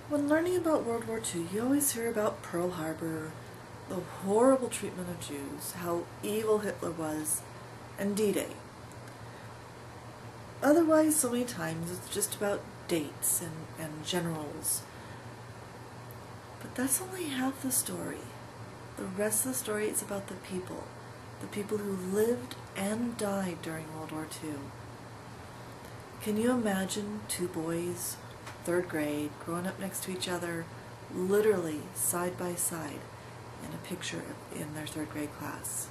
When learning about World War II, you always hear about Pearl Harbor, the horrible treatment of Jews, how evil Hitler was, and D-Day. Otherwise, so many times it's just about dates and generals. But that's only half the story. The rest of the story is about the people who lived and died during World War II. Can you imagine two boys, third grade, growing up next to each other, literally side by side in a picture in their third grade class?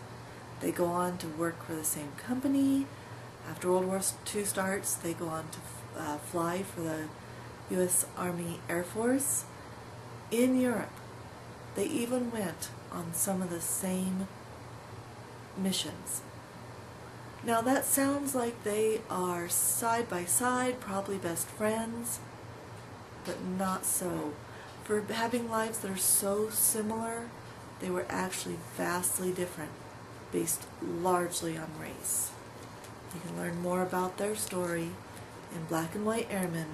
They go on to work for the same company. After World War II starts, they go on to fly for the U.S. Army Air Force. In Europe, they even went on some of the same missions. Now that sounds like they are side by side, probably best friends, but not so. For having lives that are so similar, they were actually vastly different, based largely on race. You can learn more about their story in Black and White Airmen,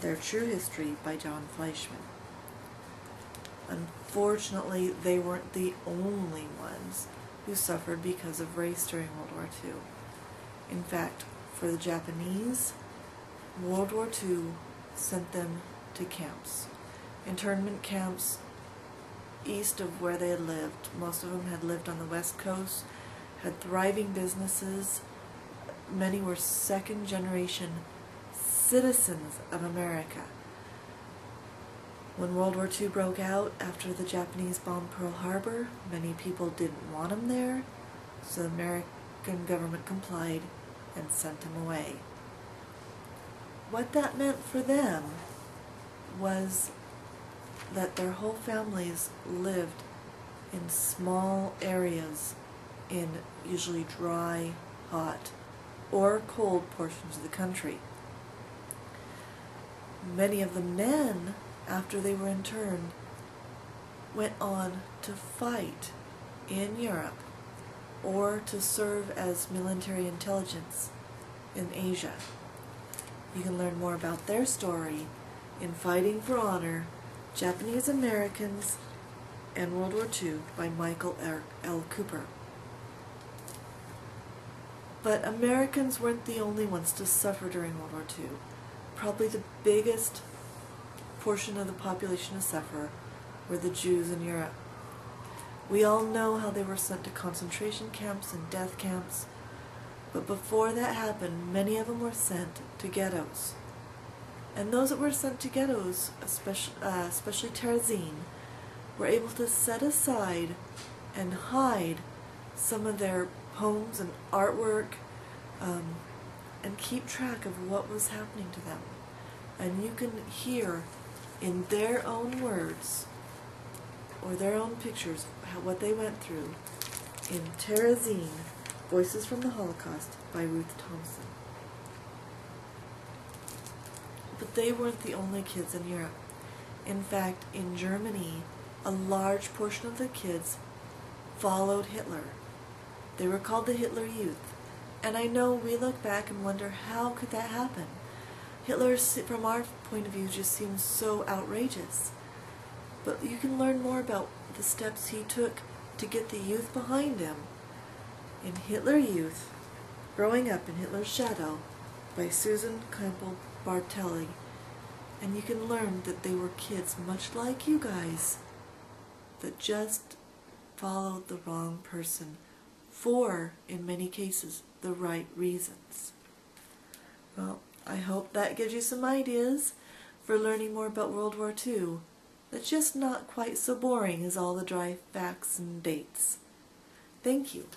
Their True History by John Fleischman. Unfortunately, they weren't the only ones who suffered because of race during World War II. In fact, for the Japanese, World War II sent them to camps, internment camps east of where they had lived. Most of them had lived on the West Coast, had thriving businesses. Many were second-generation citizens of America. When World War II broke out after the Japanese bombed Pearl Harbor, many people didn't want them there, so the American government complied and sent them away. What that meant for them was that their whole families lived in small areas in usually dry, hot, or cold portions of the country. Many of the men, after they were interned, went on to fight in Europe or to serve as military intelligence in Asia. You can learn more about their story in Fighting for Honor, Japanese Americans and World War II by Michael L. Cooper. But Americans weren't the only ones to suffer during World War II. Probably the biggest portion of the population to suffer were the Jews in Europe. We all know how they were sent to concentration camps and death camps, but before that happened, many of them were sent to ghettos. And those that were sent to ghettos, especially Terezin, were able to set aside and hide some of their poems and artwork and keep track of what was happening to them. And you can hear in their own words or their own pictures what they went through in Terezin, Voices from the Holocaust by Ruth Thompson. But they weren't the only kids in Europe. In fact, in Germany, a large portion of the kids followed Hitler. They were called the Hitler Youth. And I know we look back and wonder, how could that happen? Hitler, from our point of view, just seems so outrageous. But you can learn more about the steps he took to get the youth behind him in Hitler Youth, Growing Up in Hitler's Shadow by Susan Campbell Bartelli. And you can learn that they were kids much like you guys that just followed the wrong person for, in many cases, the right reasons. Well, I hope that gives you some ideas for learning more about World War II. That's just not quite so boring as all the dry facts and dates. Thank you.